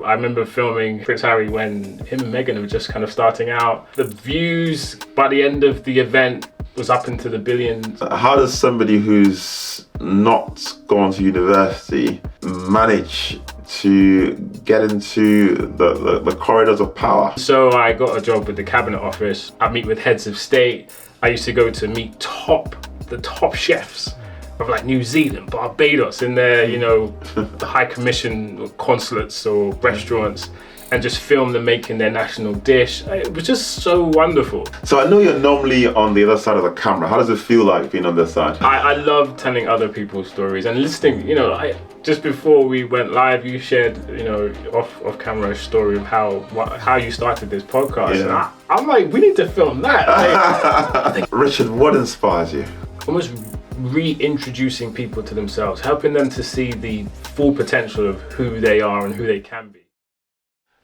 I remember filming Prince Harry when him and Meghan were just kind of starting out. The views by the end of the event was up into the billions. How does somebody who's not gone to university manage to get into the corridors of power? So I got a job with the Cabinet Office. I meet with heads of state. I used to go to meet the top chefs of like New Zealand, Barbados, in their, the High Commission consulates or restaurants, and just film them making their national dish. It was just so wonderful. So I know you're normally on the other side of the camera. How does it feel like being on this side? I love telling other people's stories and listening. Just before we went live, you shared, off camera a story of how you started this podcast. Yeah. And I'm like, we need to film that. Richard, what inspires you? Almost reintroducing people to themselves, helping them to see the full potential of who they are and who they can be.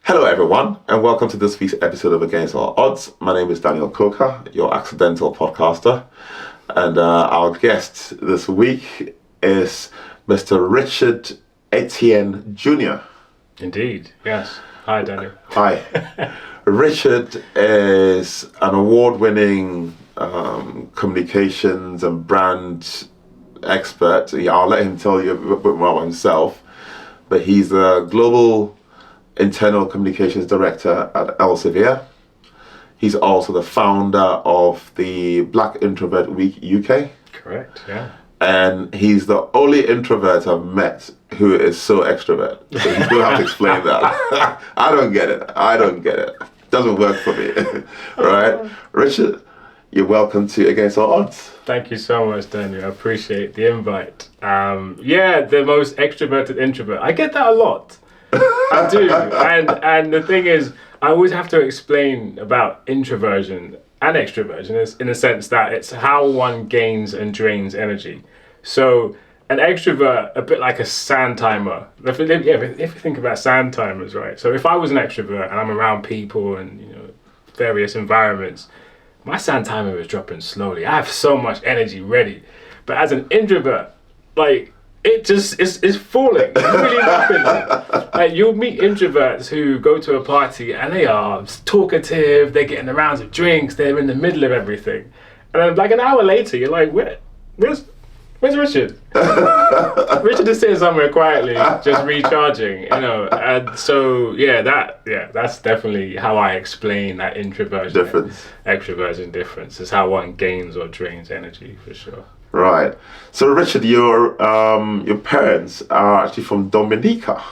Hello everyone, and welcome to this week's episode of Against All Odds. My name is Daniel Coker, your accidental podcaster, and our guest this week is Mr. Richard Etienne Junior. Indeed, yes. Hi, Daniel. Hi. Richard is an award-winning communications and brand expert. I'll let him tell you a bit more about himself, but he's a global internal communications director at Elsevier. He's also the founder of the Black Introvert Week UK. Correct, yeah. And he's the only introvert I've met who is so extrovert. So he's going to have to explain that. I don't get it. Doesn't work for me. Right? Richard, you're welcome to Against All Odds. Thank you so much, Daniel. I appreciate the invite. The most extroverted introvert. I get that a lot. I do. And the thing is, I always have to explain about introversion and extroversion in a sense that it's how one gains and drains energy. So an extrovert, a bit like a sand timer. If you think about sand timers, right? So if I was an extrovert and I'm around people and various environments, my sand timer is dropping slowly. I have so much energy ready. But as an introvert, it just is falling. It's really rapidly. You'll meet introverts who go to a party and they are talkative, they're getting the rounds of drinks, they're in the middle of everything. And then an hour later, you're like, where's Richard? Richard is sitting somewhere quietly, just recharging, And so, that's definitely how I explain that introversion difference. Extroversion difference. Is how one gains or drains energy, for sure. Right. So Richard, your parents are actually from Dominica.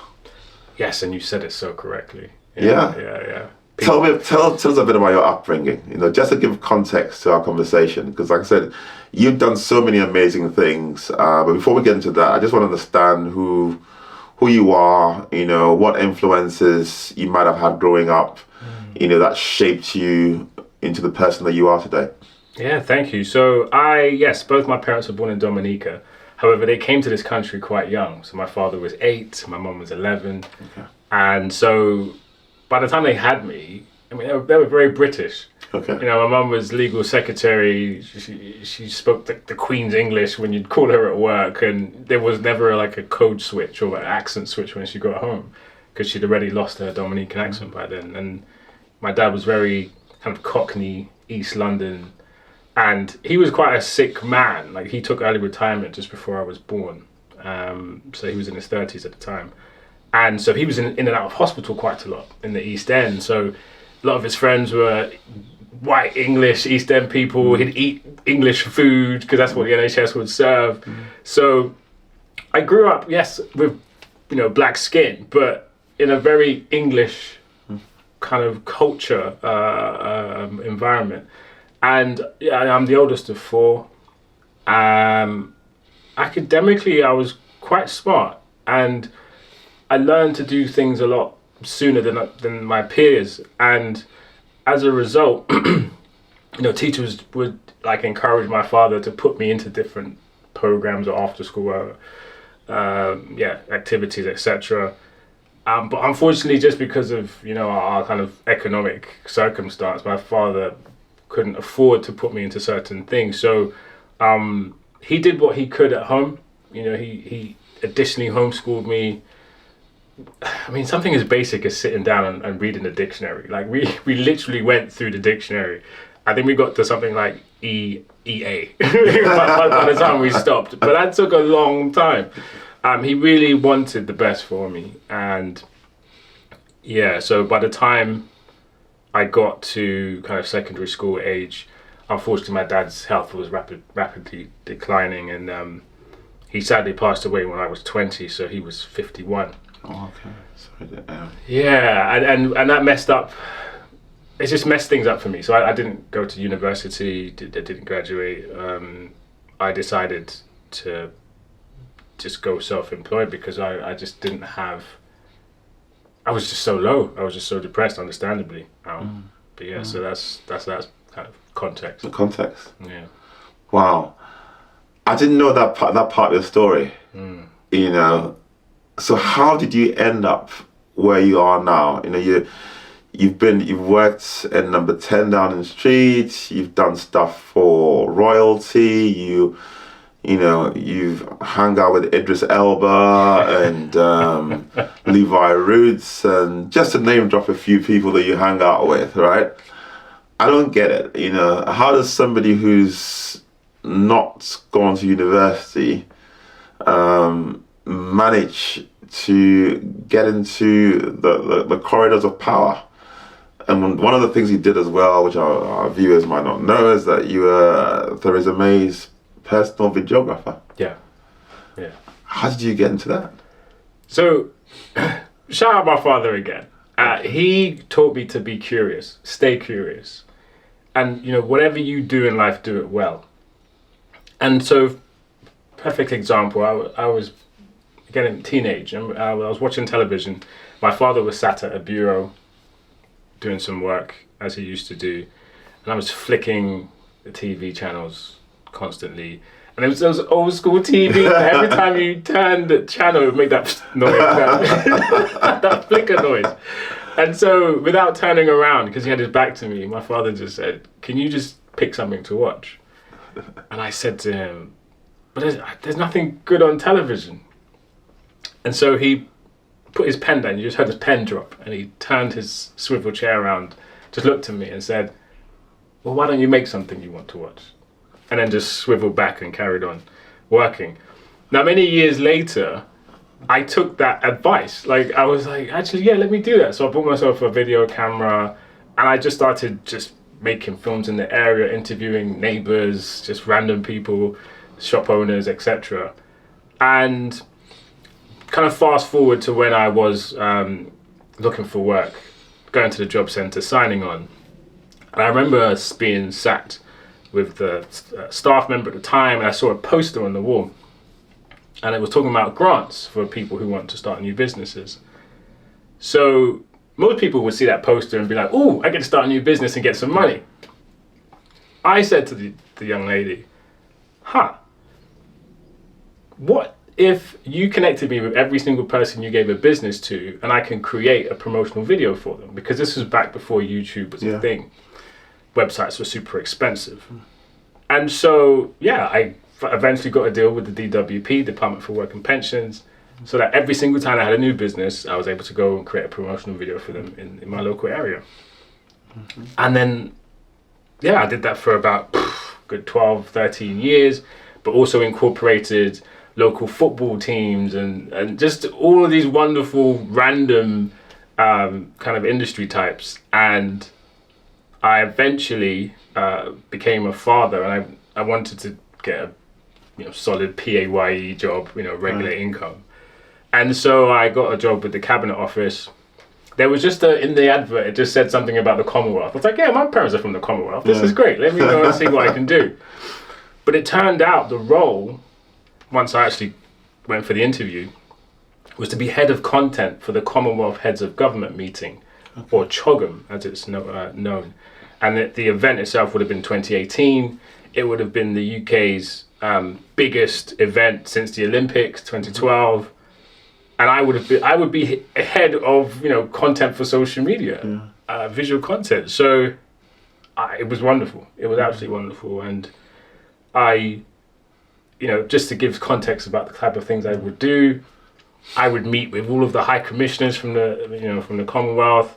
Yes, and you said it so correctly. Yeah. Tell us a bit about your upbringing, just to give context to our conversation, because like I said, you've done so many amazing things. But before we get into that, I just want to understand who you are, what influences you might have had growing up, that shaped you into the person that you are today. Yeah, thank you. So both my parents were born in Dominica. However, they came to this country quite young. So my father was 8, my mum was 11. Okay. And so by the time they had me, they were very British. Okay. My mum was legal secretary. She spoke the Queen's English when you'd call her at work, and there was never a code switch or an accent switch when she got home, because she'd already lost her Dominican accent by then. And my dad was very kind of Cockney, East London. And he was quite a sick man. He took early retirement just before I was born. So he was in his 30s at the time. And so he was in and out of hospital quite a lot in the East End. So a lot of his friends were white English East End people. He'd eat English food because that's what the NHS would serve. So I grew up, yes, with black skin, but in a very English kind of culture environment. And I'm the oldest of 4. Academically, I was quite smart, and I learned to do things a lot sooner than my peers. And as a result, teachers would encourage my father to put me into different programs or after school, activities, etc. But unfortunately, just because of our kind of economic circumstance, my father couldn't afford to put me into certain things. So he did what he could at home. He additionally homeschooled me I mean, something as basic as sitting down and reading the dictionary. Like we literally went through the dictionary. I think we got to something like EA by the time we stopped. But that took a long time. He really wanted the best for me, and yeah. So by the time I got to kind of secondary school age, unfortunately, my dad's health was rapidly declining, and he sadly passed away when I was 20. So he was 51. Oh, okay. Sorry. Yeah, and that messed up. It just messed things up for me. So I didn't go to university. I didn't graduate. I decided to just go self-employed because I just didn't have. I was just so low. I was just so depressed, understandably. But yeah, so that's kind of context. The context. Yeah. Wow. I didn't know that part of your story. You know. So how did you end up where you are now? You know, you've worked in number 10 Downing Street. You've done stuff for royalty. You've hung out with Idris Elba and Levi Roots, and just to name drop a few people that you hang out with, right? I don't get it. You know, how does somebody who's not gone to university manage to get into the corridors of power? And one of the things you did as well, which our viewers might not know, is that you were Theresa May's personal videographer. Yeah. How did you get into that? So, shout out my father again. He taught me to be curious, stay curious, and whatever you do in life, do it well. And so, perfect example. I was again a teenage, and I was watching television. My father was sat at a bureau doing some work, as he used to do, and I was flicking the TV channels constantly, and it was those old school TV. Every time you turned the channel, it would make that noise, that flicker noise. And so, without turning around, because he had his back to me, my father just said, "Can you just pick something to watch?" And I said to him, "But there's nothing good on television." And so he put his pen down. You just heard his pen drop, and he turned his swivel chair around, just looked at me and said, "Well, why don't you make something you want to watch?" And then just swiveled back and carried on working. Now, many years later, I took that advice. Like, I was like, actually, yeah, let me do that. So I bought myself a video camera, and I just started just making films in the area, interviewing neighbors, just random people, shop owners, etc. And kind of fast forward to when I was looking for work, going to the job centre, signing on. And I remember being sat with the staff member at the time, and I saw a poster on the wall, and it was talking about grants for people who want to start new businesses. So most people would see that poster and be like, "Oh, I get to start a new business and get some money." I said to the young lady, what if you connected me with every single person you gave a business to, and I can create a promotional video for them? Because this was back before YouTube was a thing. Websites were super expensive. And so, I eventually got a deal with the DWP, Department for Work and Pensions, so that every single time I had a new business, I was able to go and create a promotional video for them in my local area. And then, I did that for about good 12, 13 years, but also incorporated local football teams and just all of these wonderful random kind of industry types. And I eventually became a father, and I wanted to get a solid PAYE job, regular income. And so I got a job with the Cabinet Office. There was just in the advert, it just said something about the Commonwealth. I was like, yeah, my parents are from the Commonwealth. This is great. Let me go and see what I can do. But it turned out the role, once I actually went for the interview, was to be head of content for the Commonwealth Heads of Government meeting, or CHOGM as it's known. And the event itself would have been 2018. It would have been the UK's biggest event since the Olympics, 2012. And I would be head of content for social media, visual content. So it was wonderful. It was absolutely wonderful. And I, just to give context about the type of things I would do, I would meet with all of the high commissioners from the Commonwealth.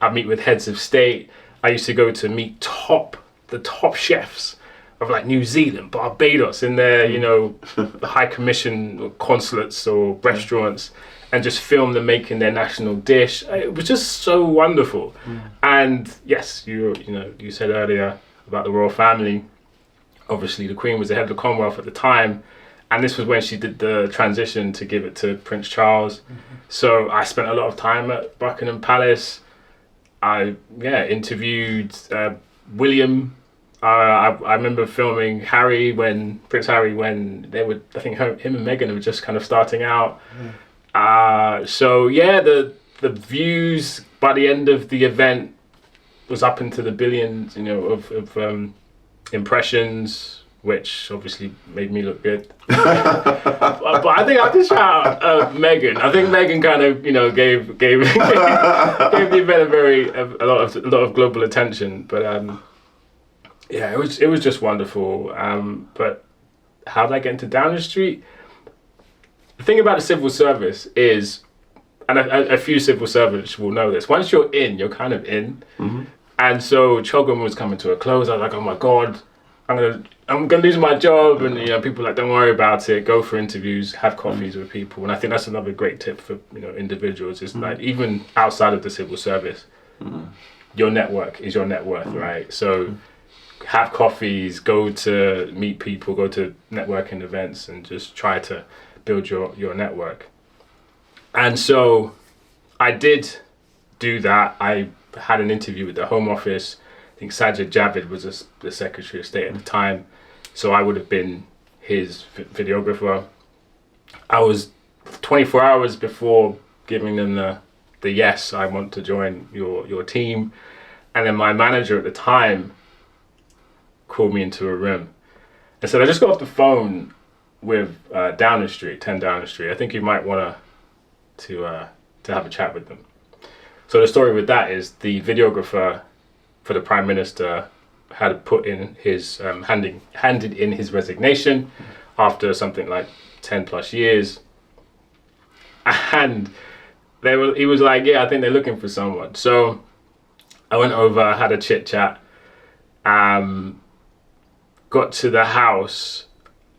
I'd meet with heads of state. I used to go to meet the top chefs of like New Zealand, Barbados, in their, the high commission consulates or restaurants, and just film them making their national dish. It was just so wonderful. And yes, you said earlier about the royal family. Obviously, the Queen was the head of the Commonwealth at the time, and this was when she did the transition to give it to Prince Charles. So I spent a lot of time at Buckingham Palace. I interviewed William. I remember filming Prince Harry, when they were, I think him and Meghan were just kind of starting out. The views by the end of the event was up into the billions, of impressions, which obviously made me look good. but I think I have to shout out Meghan. I think Meghan kind of, gave gave the event a lot of global attention. But it was just wonderful. But how did I get into Downing Street? The thing about the civil service is, and a few civil servants will know this, once you're in, you're kind of in. And so Chogham was coming to a close. I was like, oh my God, I'm gonna lose my job. And people were like, don't worry about it. Go for interviews, have coffees with people. And I think that's another great tip for individuals. Is like, even outside of the civil service, your network is your net worth, right? So have coffees, go to meet people, go to networking events, and just try to build your network. And so I did do that. I had an interview with the Home Office. I think Sajid Javid was the Secretary of State at the time, so I would have been his videographer. I was 24 hours before giving them the yes, I want to join your team. And then my manager at the time called me into a room and said, I just got off the phone with Downing Street, 10 Downing Street. I think you might want to have a chat with them. So the story with that is the videographer for the Prime Minister had put in his handed in his resignation after something like 10 plus years, and he was like, yeah, I think they're looking for someone. So I went over, had a chit chat, got to the house,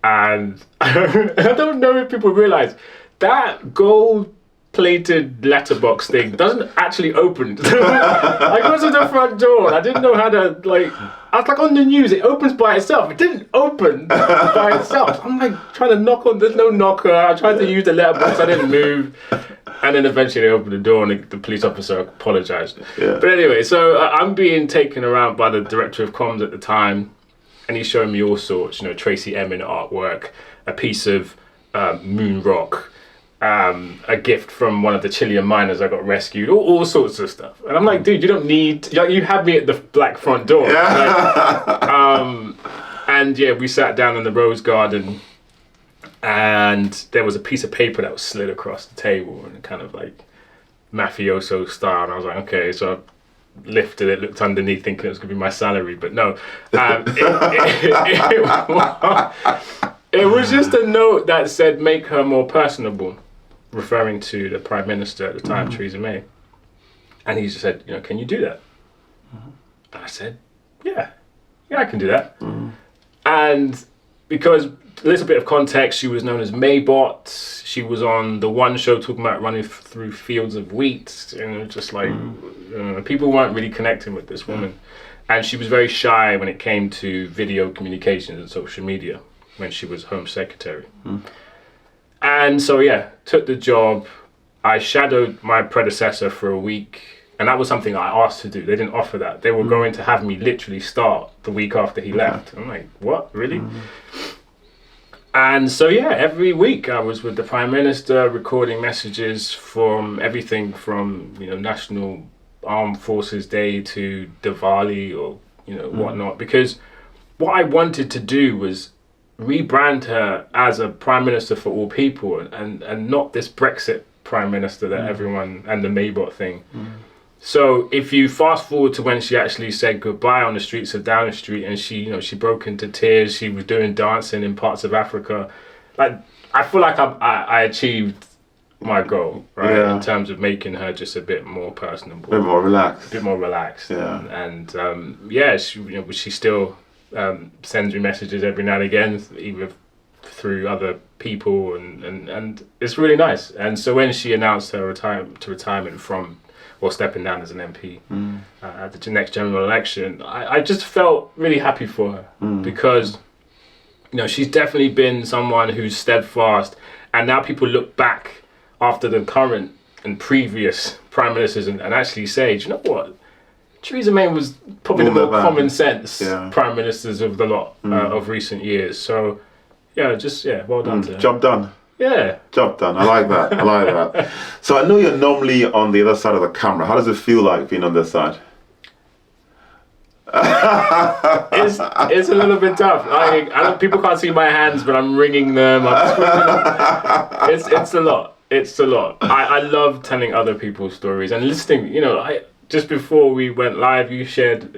and I don't know if people realize that gold-plated letterbox thing doesn't actually open. I got to the front door and I didn't know how to, I was like, on the news, it opens by itself. It didn't open by itself. I'm like trying to knock on, there's no knocker. I tried to use the letterbox, I didn't move. And then eventually they opened the door and the police officer apologized. Yeah. But anyway, so I'm being taken around by the director of comms at the time, and he's showing me all sorts, Tracy Emin artwork, a piece of moon rock, a gift from one of the Chilean miners that got rescued, all sorts of stuff. And I'm like, dude, you don't need, you had me at the black front door. Yeah. And yeah, we sat down in the Rose Garden, and there was a piece of paper that was slid across the table, and kind of like mafioso style. And I was like, okay, so I lifted it, looked underneath, thinking it was going to be my salary, but no. It was just a note that said, make her more personable, referring to the Prime Minister at the time, Theresa May. And he just said, can you do that? And I said, yeah, I can do that. And because, a little bit of context, she was known as Maybot. She was on the One show talking about running through fields of wheat, and just like, people weren't really connecting with this woman. And she was very shy when it came to video communications and social media when she was Home Secretary. And so, yeah, took the job. I shadowed my predecessor for a week, and that was something I asked to do. They didn't offer that. They were going to have me literally start the week after he left. I'm like, what, really? And so, yeah, every week I was with the Prime Minister recording messages from everything from, National Armed Forces Day to Diwali or, whatnot. Because what I wanted to do was rebrand her as a Prime Minister for all people, and not this Brexit Prime Minister that everyone, and the Maybot thing. So if you fast forward to when she actually said goodbye on the streets of Downing Street, and she, she broke into tears, she was doing dancing in parts of Africa. Like, I feel like I achieved my goal, right? Yeah. In terms of making her just a bit more personable, A bit more relaxed. a bit more relaxed. Yeah. And yeah, she still sends me messages every now and again, either through other people, and it's really nice. And so when she announced her retirement from, or stepping down as an MP at the next general election, I just felt really happy for her because, she's definitely been someone who's steadfast, and now people look back after the current and previous prime ministers and actually say, do you know what? Theresa May was probably the more common sense prime ministers of the lot of recent years. So, well done to her. Job done. Yeah. Job done. I like that. I like that. So I know you're normally on the other side of the camera. How does it feel like being on this side? It's a little bit tough. People can't see my hands, but I'm wringing them. It's a lot. It's a lot. I love telling other people's stories and listening. Just before we went live, you shared,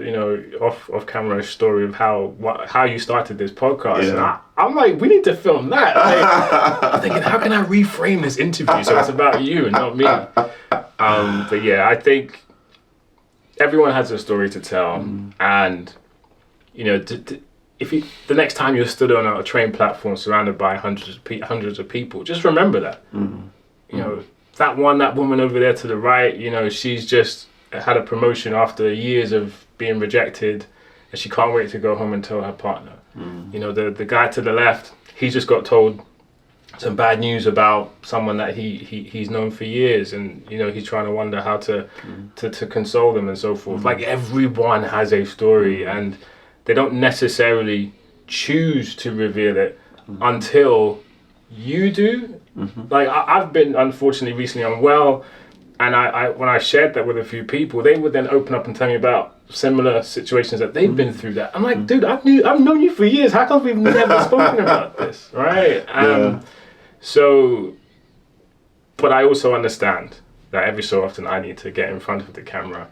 off camera, a story of how you started this podcast. Yeah. And I'm like, we need to film that. I'm thinking, how can I reframe this interview so it's about you and not me? But yeah, I think everyone has a story to tell, and if the next time you're stood on a train platform surrounded by hundreds of people, just remember that. That woman over there to the right, she's just had a promotion after years of being rejected, and she can't wait to go home and tell her partner. The guy to the left, he just got told some bad news about someone that he's known for years, and he's trying to wonder how to console them and so forth. Like, everyone has a story, and they don't necessarily choose to reveal it until you do. Like, I've been unfortunately recently unwell, and I when I shared that with a few people, they would then open up and tell me about similar situations that they've been through. That I'm like, dude, I've known you for years. How come we've never spoken about this, right? So, but I also understand that every so often I need to get in front of the camera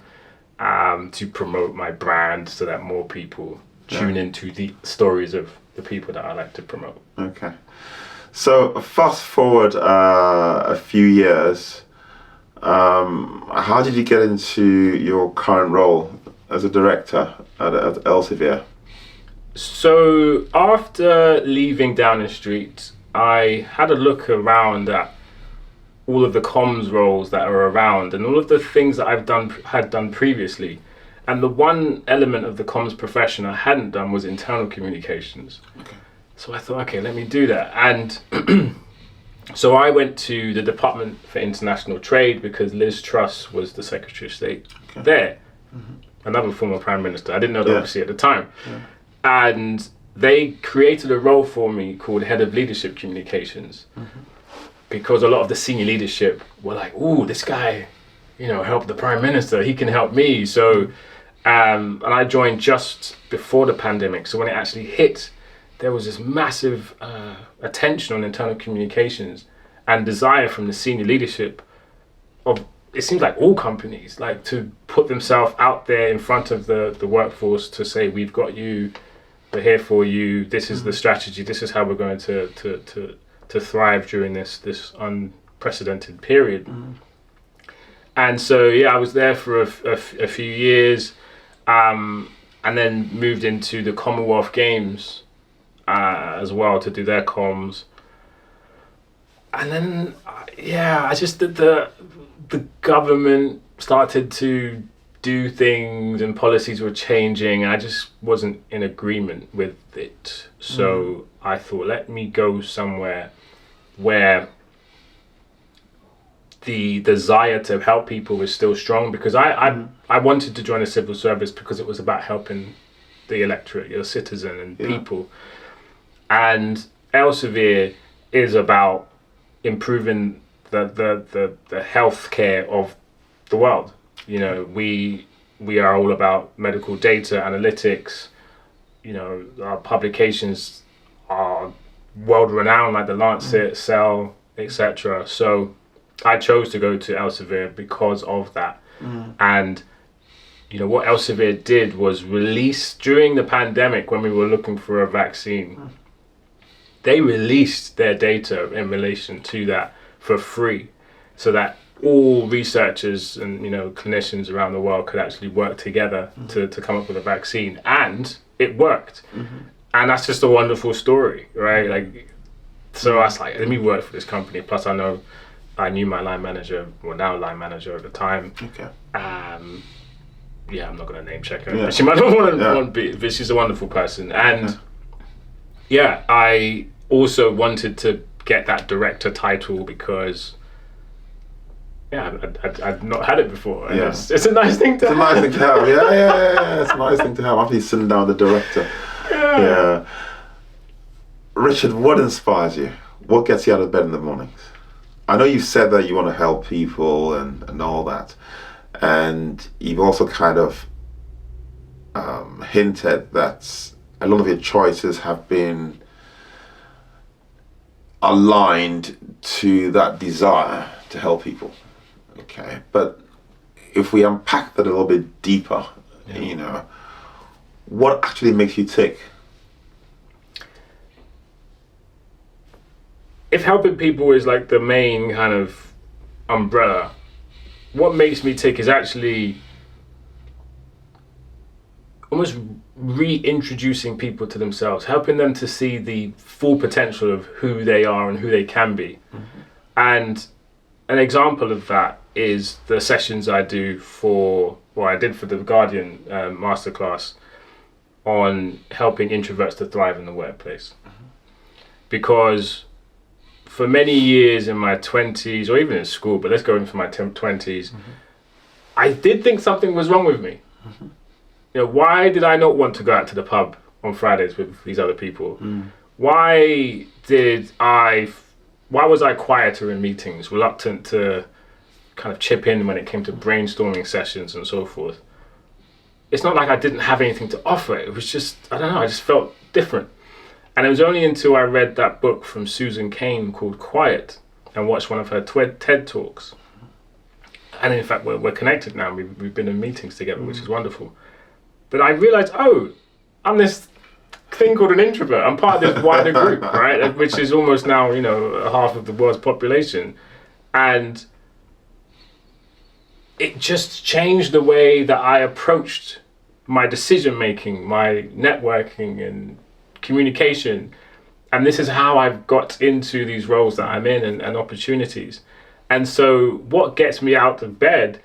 to promote my brand so that more people tune into the stories of the people that I like to promote. Okay. So fast forward a few years, how did you get into your current role as a director at Elsevier? So after leaving Downing Street, I had a look around at all of the comms roles that are around and all of the things that had done previously. And the one element of the comms profession I hadn't done was internal communications. Okay. So I thought, okay, let me do that. And so I went to the Department for International Trade because Liz Truss was the Secretary of State there. Another former Prime Minister. I didn't know that obviously at the time. And they created a role for me called Head of Leadership Communications because a lot of the senior leadership were like, ooh, this guy, helped the Prime Minister, he can help me. So, and I joined just before the pandemic. So when it actually hit, there was this massive attention on internal communications and desire from the senior leadership of, it seems like all companies, like to put themselves out there in front of the workforce to say, we've got you, we're here for you, this is the strategy, this is how we're going to thrive during this unprecedented period. And so, I was there for a few years, and then moved into the Commonwealth Games as well to do their comms. And then, I just did the government started to do things and policies were changing, and I just wasn't in agreement with it. So I thought, let me go somewhere where the desire to help people was still strong, because I wanted to join the civil service because it was about helping the electorate, your citizen and people. And Elsevier is about improving the healthcare of the world. We are all about medical data analytics. Our publications are world renowned, like the Lancet, Cell, etc. So I chose to go to Elsevier because of that. And what Elsevier did was release during the pandemic, when we were looking for a vaccine, they released their data in relation to that for free. so that all researchers and clinicians around the world could actually work together to come up with a vaccine, and it worked. And that's just a wonderful story, right? Like, so I was like, let me work for this company. Plus, I knew my line manager, well, now line manager at the time. Okay. Yeah, I'm not gonna name check her. Yeah. She might not want to be, but she's a wonderful person. And yeah, I also wanted to get that director title because I'd not had it before. And it's a nice thing to have. It's a nice thing to have. Yeah. It's a nice thing to have. After you're sitting down with the director. Yeah. Richard, what inspires you? What gets you out of bed in the mornings? I know you've said that you want to help people and all that. And you've also kind of hinted that a lot of your choices have been aligned to that desire to help people. Okay, but if we unpack that a little bit deeper, what actually makes you tick? If helping people is like the main kind of umbrella, what makes me tick is actually almost reintroducing people to themselves, helping them to see the full potential of who they are and who they can be. And an example of that is the sessions I did for the Guardian masterclass on helping introverts to thrive in the workplace. Because for many years in my 20s, or even in school, but let's go into my 20s, I did think something was wrong with me. Why did I not want to go out to the pub on Fridays with these other people? Why was I quieter in meetings, reluctant to kind of chip in when it came to brainstorming sessions and so forth? It's not like I didn't have anything to offer. It was just, I don't know, I just felt different. And it was only until I read that book from Susan Cain called Quiet and watched one of her TED Talks. And in fact, we're connected now. We've been in meetings together, which is wonderful. But I realized, I'm this thing called an introvert. I'm part of this wider group, right? Which is almost now, half of the world's population. And it just changed the way that I approached my decision making, my networking and communication. And this is how I've got into these roles that I'm in and opportunities. And so what gets me out of bed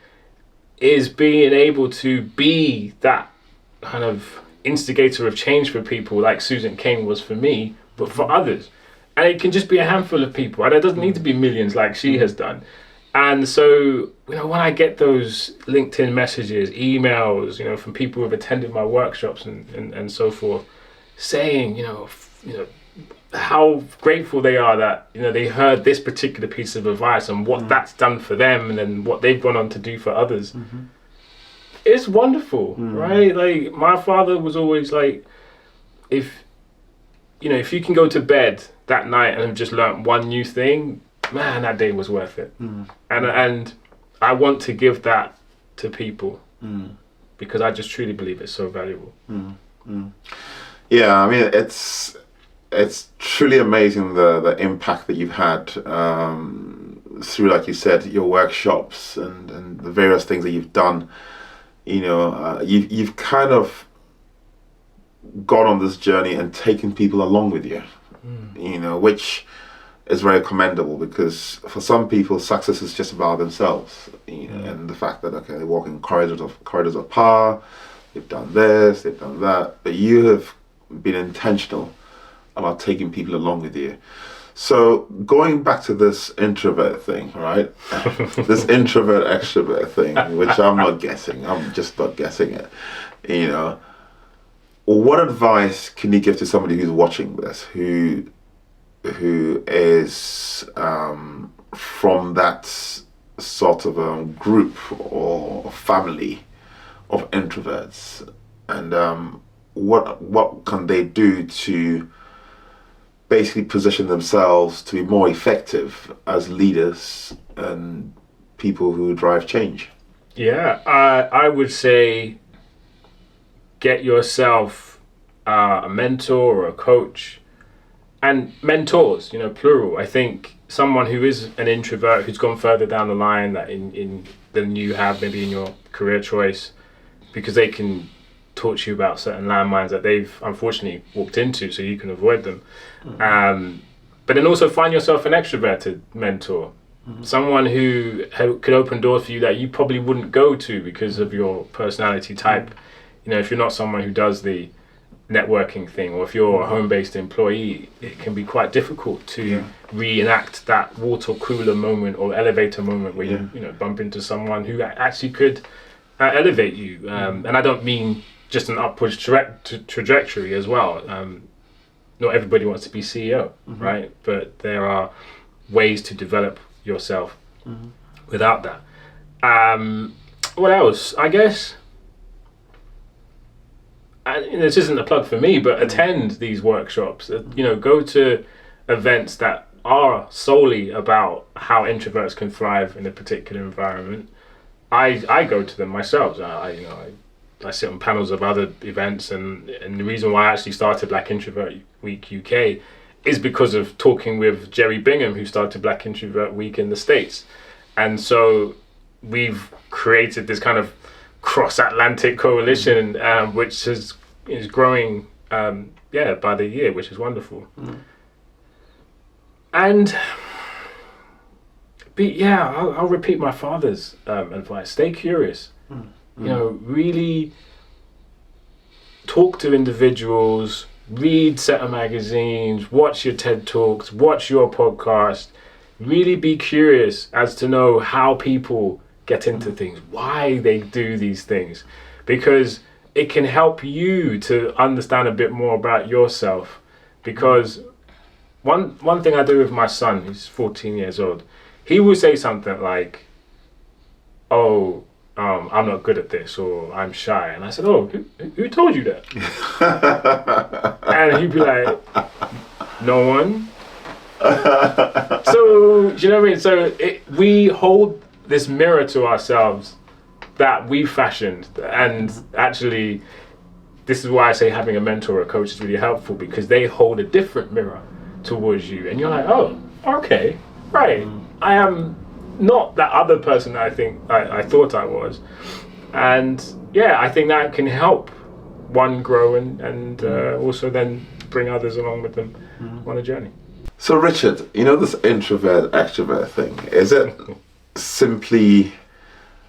is being able to be that kind of instigator of change for people like Susan Cain was for me, but for others. And it can just be a handful of people, and it doesn't need to be millions like she has done. And so, when I get those LinkedIn messages, emails, from people who have attended my workshops and so forth, saying, how grateful they are that, they heard this particular piece of advice and what that's done for them and then what they've gone on to do for others. It's wonderful, right? Like, my father was always like, if you can go to bed that night and have just learnt one new thing, man, that day was worth it. And I want to give that to people because I just truly believe it's so valuable. Yeah, I mean, it's truly amazing the impact that you've had through, like you said, your workshops and the various things that you've done. You've kind of gone on this journey and taken people along with you, which is very commendable, because for some people success is just about themselves, and the fact that they walk in corridors of power, they've done this, they've done that, but you have been intentional about taking people along with you. So going back to this introvert thing, right? This introvert extrovert thing, which I'm not guessing. I'm just not guessing it. What advice can you give to somebody who's watching this, who is from that sort of group or family of introverts, and what can they do to basically position themselves to be more effective as leaders and people who drive change? Yeah, I would say get yourself a mentor or a coach, and mentors, plural. I think someone who is an introvert who's gone further down the line that than you have maybe in your career choice, because they can talk to you about certain landmines that they've unfortunately walked into, so you can avoid them. But then also find yourself an extroverted mentor, someone who could open doors for you that you probably wouldn't go to because of your personality type. You know, if you're not someone who does the networking thing, or if you're a home-based employee, it can be quite difficult to reenact that water cooler moment or elevator moment where you bump into someone who actually could elevate you. And I don't mean just an upwards trajectory as well. Not everybody wants to be CEO, right? But there are ways to develop yourself without that. What else? I guess, and this isn't a plug for me, but attend these workshops. Go to events that are solely about how introverts can thrive in a particular environment. I go to them myself. I sit on panels of other events, and the reason why I actually started Black Introvert Week UK is because of talking with Jerry Bingham, who started Black Introvert Week in the States. And so we've created this kind of cross-Atlantic coalition, which is growing by the year, which is wonderful. And I'll repeat my father's advice: stay curious. Really talk to individuals, read set of magazines, watch your TED Talks, watch your podcast. Really be curious as to know how people get into things, why they do these things, because it can help you to understand a bit more about yourself. Because one thing I do with my son, he's 14 years old, he will say something like, I'm not good at this, or I'm shy. And I said, who told you that? And he'd be like, no one. So, do you know what I mean? So we hold this mirror to ourselves that we fashioned. And actually, this is why I say having a mentor or a coach is really helpful, because they hold a different mirror towards you. And you're like, oh, okay, right. I am not that other person that I thought I was. And I think that can help one grow and also then bring others along with them on a journey. So Richard, this introvert extrovert thing, is it simply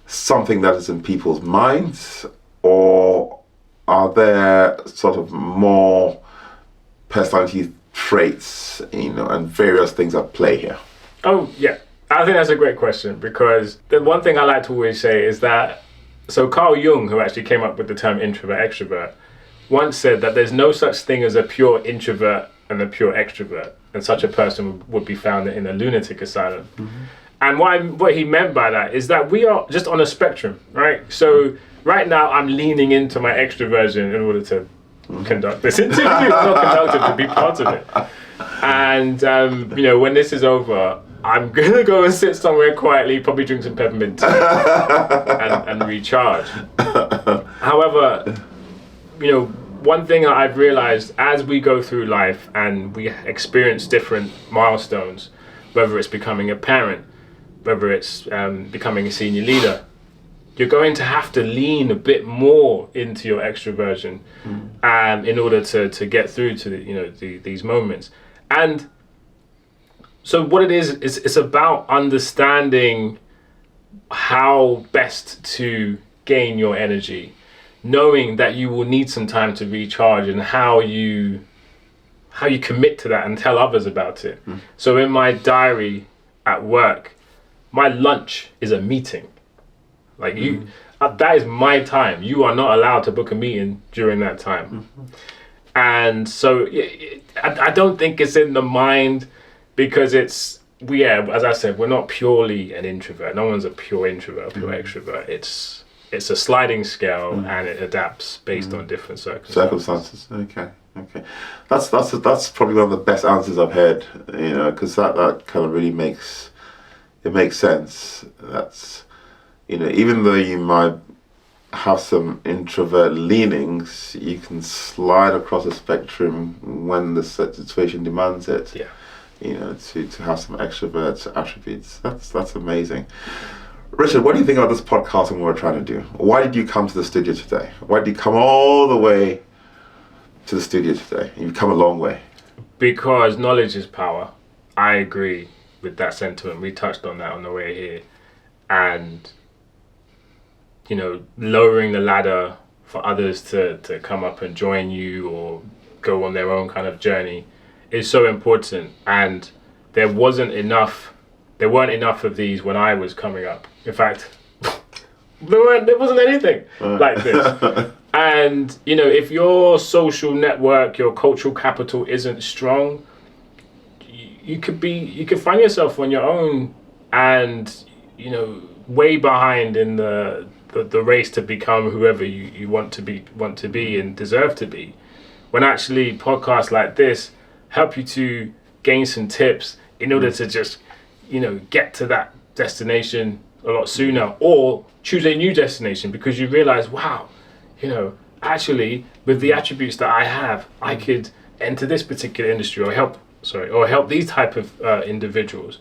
something that is in people's minds, or are there sort of more personality traits, and various things at play here? Oh yeah, I think that's a great question, because the one thing I like to always say is that, so Carl Jung, who actually came up with the term introvert extrovert, once said that there's no such thing as a pure introvert and a pure extrovert, and such a person would be found in a lunatic asylum. And what he meant by that is that we are just on a spectrum, right? So right now I'm leaning into my extroversion in order to conduct this interview, not conduct it, to be part of it. And when this is over, I'm gonna go and sit somewhere quietly, probably drink some peppermint tea and recharge. However, one thing that I've realized as we go through life and we experience different milestones, whether it's becoming a parent, whether it's becoming a senior leader, you're going to have to lean a bit more into your extroversion in order to get through to these moments. And so what it is it's about understanding how best to gain your energy, knowing that you will need some time to recharge, and how you commit to that and tell others about it. So in my diary at work, my lunch is a meeting. Like that is my time. You are not allowed to book a meeting during that time. And so I don't think it's in the mind, because as I said, we're not purely an introvert. No one's a pure introvert, pure extrovert. It's a sliding scale, and it adapts based on different circumstances. Okay. That's probably one of the best answers I've heard. Because that kind of really makes sense. That's even though you might have some introvert leanings, you can slide across the spectrum when the situation demands it. to have some extrovert attributes. That's amazing. Richard, what do you think about this podcast and what we're trying to do? Why did you come to the studio today? Why did you come all the way to the studio today? You've come a long way. Because knowledge is power. I agree with that sentiment. We touched on that on the way here. And, lowering the ladder for others to come up and join you or go on their own kind of journey is so important. And there weren't enough of these when I was coming up. In fact, there wasn't anything like this. And, if your social network, your cultural capital isn't strong, you could find yourself on your own and, way behind in the race to become whoever you want to be and deserve to be. When actually podcasts like this help you to gain some tips in order to just, get to that destination a lot sooner, or choose a new destination because you realize, wow, actually with the attributes that I have, I could enter this particular industry or help these type of individuals.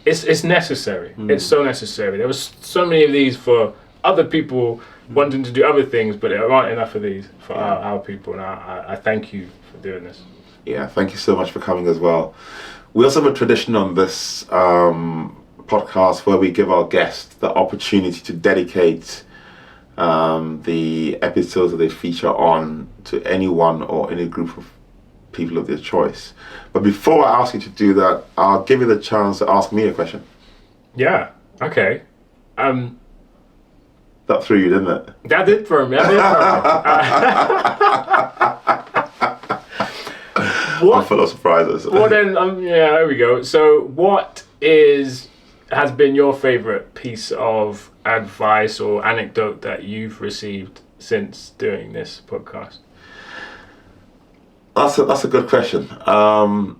It's necessary. It's so necessary. There was so many of these for other people wanting to do other things, but there aren't enough of these for our people, and I thank you for doing this. Yeah, thank you so much for coming as well. We also have a tradition on this podcast where we give our guests the opportunity to dedicate the episodes that they feature on to anyone or any group of people of their choice. But before I ask you to do that, I'll give you the chance to ask me a question. Yeah, okay. That threw you, didn't it? That did throw me. I'm full of surprises. Well then, there we go. So what has been your favourite piece of advice or anecdote that you've received since doing this podcast? That's a good question. I'll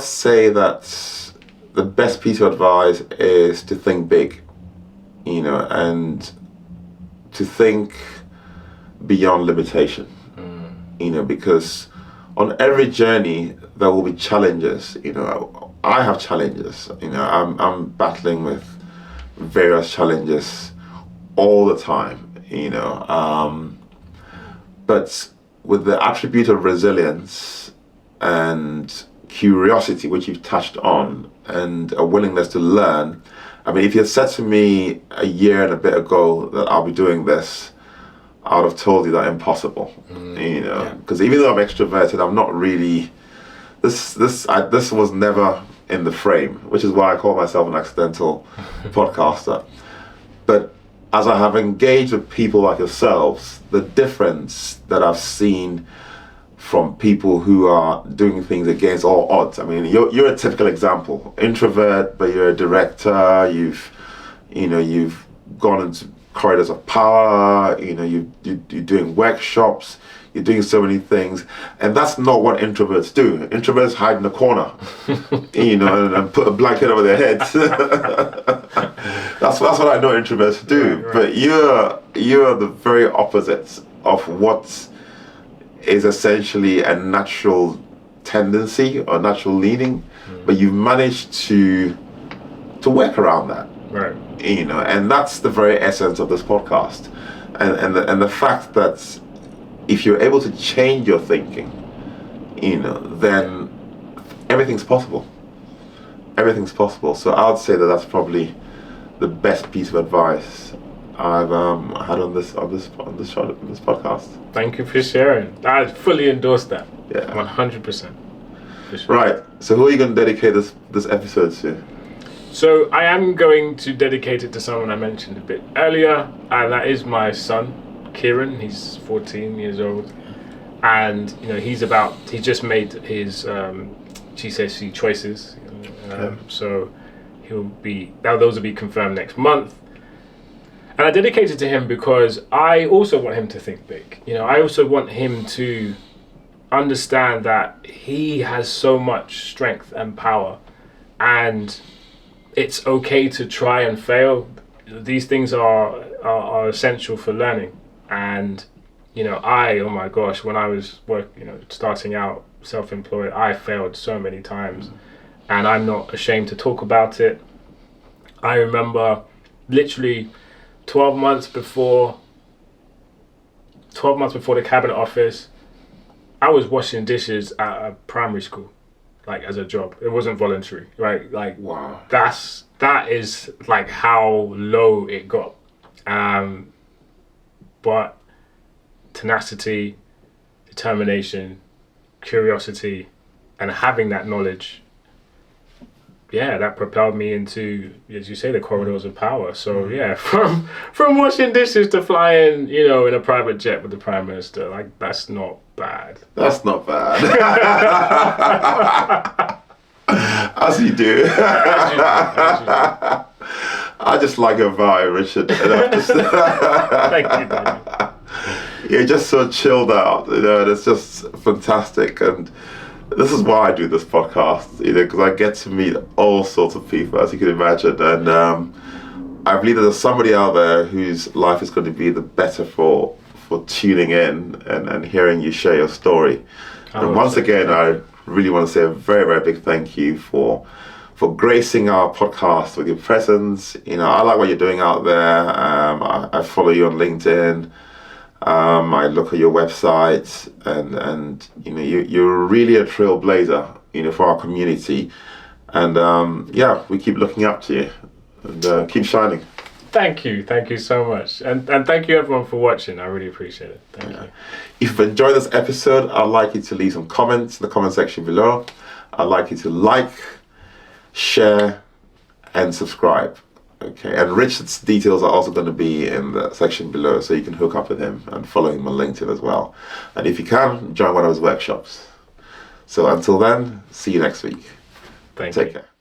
say that the best piece of advice is to think big, and to think beyond limitation, because on every journey there will be challenges. I have challenges. I'm battling with various challenges all the time. But with the attribute of resilience and curiosity, which you've touched on, and a willingness to learn. I mean, if you had said to me a year and a bit ago that I'll be doing this, I would have told you that impossible. Because even though I'm extroverted, I'm not really. This was never in the frame, which is why I call myself an accidental podcaster. But as I have engaged with people like yourselves, the difference that I've seen from people who are doing things against all odds. I mean, you're a typical example. Introvert, but you're a director. You've gone into corridors of power. You're doing workshops. You're doing so many things, and that's not what introverts do. Introverts hide in the corner, and put a blanket over their heads. That's what I know introverts do. Right. But you're the very opposite of what is essentially a natural tendency or natural leaning, but you've managed to work around that. Right. And that's the very essence of this podcast, and the fact that if you're able to change your thinking, then everything's possible. Everything's possible. So I would say that that's probably the best piece of advice I've had on this podcast. Thank you for sharing. I fully endorse that. Yeah. 100%. Sure. Right. So who are you going to dedicate this episode to? So I am going to dedicate it to someone I mentioned a bit earlier, and that is my son, Kieran. He's 14 years old, and he just made his GCSE choices, so those will be confirmed next month. And I dedicated to him because I also want him to think big. I also want him to understand that he has so much strength and power, and it's okay to try and fail. These things are essential for learning. And oh my gosh, when I was starting out self-employed, I failed so many times, and I'm not ashamed to talk about it. I remember literally 12 months before the cabinet office, I was washing dishes at a primary school, like as a job. It wasn't voluntary, right? Like, Wow. that is like how low it got. But tenacity, determination, curiosity, and having that knowledge, that propelled me into, as you say, the corridors of power. So from washing dishes to flying, in a private jet with the Prime Minister, like, that's not bad. That's not bad. As you do. As you do. I just like your vibe, Richard. Thank you, Daniel. You're just so chilled out, and it's just fantastic. And this is why I do this podcast, because I get to meet all sorts of people, as you can imagine. And I believe that there's somebody out there whose life is going to be the better for tuning in and hearing you share your story. And once again, I really want to say a very, very big thank you for gracing our podcast with your presence. I like what you're doing out there. I follow you on LinkedIn. I look at your website, and you're really a trailblazer, for our community. And we keep looking up to you, and keep shining. Thank you so much, and thank you everyone for watching. I really appreciate it. Thank you. If you've enjoyed this episode, I'd like you to leave some comments in the comment section below. I'd like you to like, share, and subscribe. Okay, and Richard's details are also going to be in the section below, so you can hook up with him and follow him on LinkedIn as well. And if you can, join one of his workshops. So until then, see you next week. Thank you. Take care.